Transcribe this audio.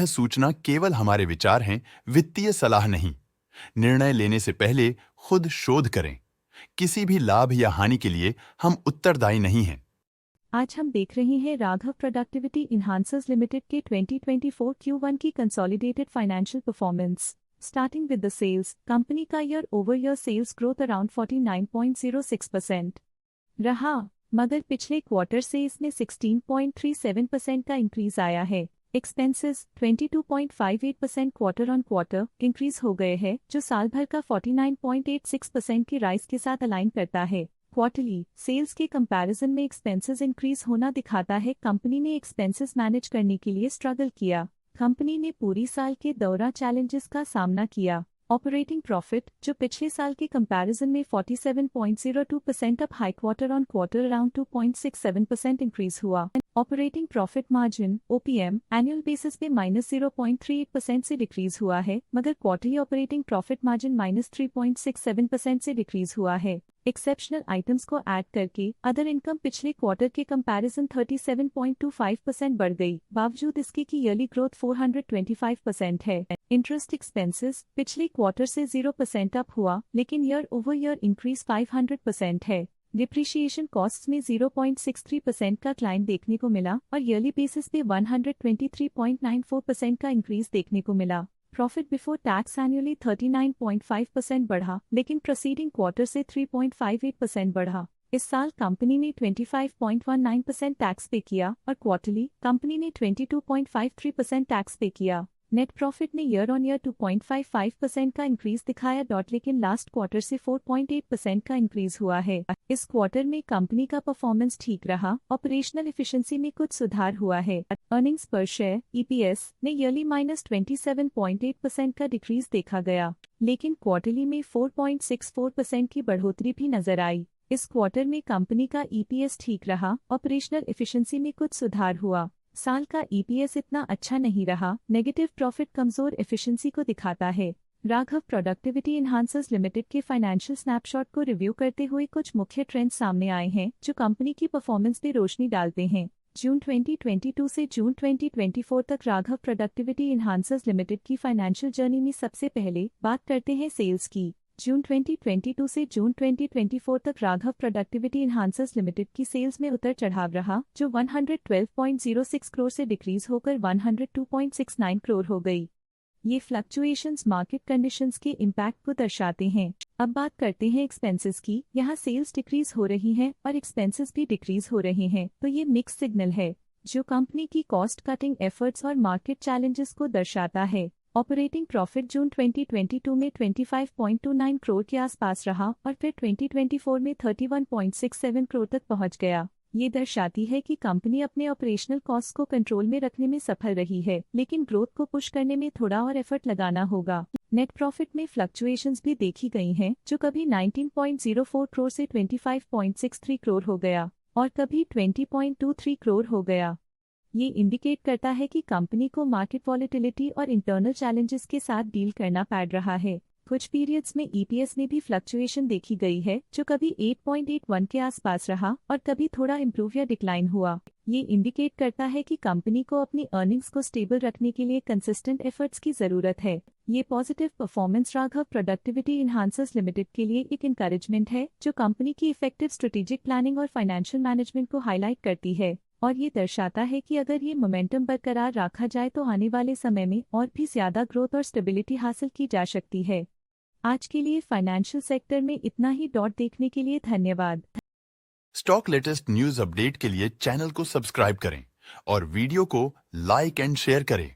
सूचना केवल हमारे विचार हैं, वित्तीय सलाह नहीं। निर्णय लेने से पहले खुद शोध करें। किसी भी लाभ या हानि के लिए हम उत्तरदायी नहीं हैं। आज हम देख रहे हैं राघव प्रोडक्टिविटी इन्हांसर्स लिमिटेड के 2024 Q1 की consolidated financial performance. Starting with the sales, company का year over year sales growth around 49.06% रहा, मगर पिछले क्वार्टर से इसमें 16.37% का इंक्रीज आया है। Expenses 22.58% quarter on quarter increase हो गए हैं, जो साल भर का 49.86% की राइज के साथ अलाइन करता है। क्वार्टरली सेल्स के कंपैरिजन में एक्सपेंसेस इंक्रीज होना दिखाता है कंपनी ने एक्सपेंसेस मैनेज करने के लिए स्ट्रगल किया। कंपनी ने पूरी साल के दौरान चैलेंजेस का सामना किया। ऑपरेटिंग प्रॉफिट, जो पिछले साल के कंपैरिजन में 47.02% up high quarter on quarter around 2.67% increase हुआ। Operating profit margin OPM annual basis पे -0.38% से डिक्रीज हुआ है, मगर क्वार्टरली ऑपरेटिंग प्रॉफिट मार्जिन -3.67% से डिक्रीज हुआ है। एक्सेप्शनल आइटम्स को ऐड करके अदर इनकम पिछले क्वार्टर के कंपैरिजन 37.25% बढ़ गई, बावजूद इसके की ईयरली ग्रोथ 425% है। इंटरेस्ट एक्सपेंसेस पिछले क्वार्टर से 0% अप हुआ, लेकिन ईयर ओवर ईयर इंक्रीज 500% है। डिप्रिशिएशन कॉस्ट्स में 0.63% का क्लाइम देखने को मिला और ईयरली बेसिस पे 123.94% का इंक्रीज देखने को मिला। प्रॉफिट बिफोर टैक्स एनुअली 39.5% बढ़ा, लेकिन प्रोसीडिंग क्वार्टर से 3.58% बढ़ा। इस साल कंपनी ने 25.19% टैक्स पे किया और क्वार्टरली कंपनी ने 22.53% टैक्स पे किया। नेट प्रॉफिट ने ईयर ऑन ईयर 2.55% का इंक्रीज दिखाया, लेकिन लास्ट क्वार्टर से 4.8% का इंक्रीज हुआ है। इस क्वार्टर में कंपनी का परफॉर्मेंस ठीक रहा, ऑपरेशनल एफिशिएंसी में कुछ सुधार हुआ है। अर्निंग्स पर शेयर EPS ने ईयरली -27.8% का डिक्रीज देखा गया, लेकिन क्वार्टरली में 4.64% की बढ़ोतरी भी नजर आई। इस क्वार्टर में कंपनी का EPS ठीक रहा, ऑपरेशनल एफिशिएंसी में कुछ सुधार हुआ। साल का EPS इतना अच्छा नहीं रहा, नेगेटिव प्रॉफिट कमजोर एफिशिएंसी को दिखाता है। राघव प्रोडक्टिविटी इन्हांसर्स लिमिटेड के फाइनेंशियल स्नैपशॉट को रिव्यू करते हुए कुछ मुख्य ट्रेंड्स सामने आए हैं, जो कंपनी की परफॉर्मेंस पे रोशनी डालते हैं। जून 2022 से जून 2024 तक राघव प्रोडक्टिविटी इन्हांसर्स लिमिटेड की फाइनेंशियल जर्नी में सबसे पहले बात करते हैं सेल्स की। जून 2022 से जून 2024 तक राघव प्रोडक्टिविटी इन्हांसर्स लिमिटेड की सेल्स में उतर चढ़ाव रहा, जो 112.06 करोड़ से डिक्रीज होकर 102.69 करोड़ हो गई। ये फ्लक्चुएशंस मार्केट कंडीशंस के इम्पैक्ट को दर्शाते हैं। अब बात करते हैं एक्सपेंसेस की। यहाँ सेल्स डिक्रीज हो रही हैं और एक्सपेंसेस भी डिक्रीज हो रहे हैं, तो ये मिक्स सिग्नल है, जो कंपनी की कॉस्ट कटिंग एफर्ट्स और मार्केट चैलेंजेस को दर्शाता है। ऑपरेटिंग प्रॉफिट जून 2022 में 25.29 करोड़ के आसपास रहा और फिर 2024 में 31.67 करोड़ तक पहुंच गया। ये दर्शाती है कि कंपनी अपने ऑपरेशनल कॉस्ट को कंट्रोल में रखने में सफल रही है, लेकिन ग्रोथ को पुश करने में थोड़ा और एफर्ट लगाना होगा। नेट प्रॉफिट में फ्लक्चुएशंस भी देखी गई हैं, जो कभी 19.04 करोड़ से 25.63 करोड़ हो गया और कभी 20.23 करोड़ हो गया। ये इंडिकेट करता है कि कंपनी को मार्केट वॉलेटिलिटी और इंटरनल चैलेंजेस के साथ डील करना पड़ रहा है। कुछ पीरियड्स में EPS में भी फ्लक्चुएशन देखी गई है, जो कभी 8.81 के आसपास रहा और कभी थोड़ा इम्प्रूव या डिक्लाइन हुआ। ये इंडिकेट करता है कि कंपनी को अपनी अर्निंग्स को स्टेबल रखने के लिए कंसिस्टेंट एफर्ट्स की जरूरत है। ये positive performance Raghav productivity enhancers limited के लिए एक इंकरेजमेंट है, जो कंपनी की इफेक्टिव स्ट्रेटेजिक प्लानिंग और फाइनेंशियल मैनेजमेंट को हाईलाइट करती है और ये दर्शाता है कि अगर ये मोमेंटम बरकरार रखा जाए तो आने वाले समय में और भी ज्यादा ग्रोथ और स्टेबिलिटी हासिल की जा सकती है। आज के लिए फाइनेंशियल सेक्टर में इतना ही। देखने के लिए धन्यवाद। स्टॉक लेटेस्ट न्यूज अपडेट के लिए चैनल को सब्सक्राइब करें और वीडियो को लाइक एंड शेयर करें।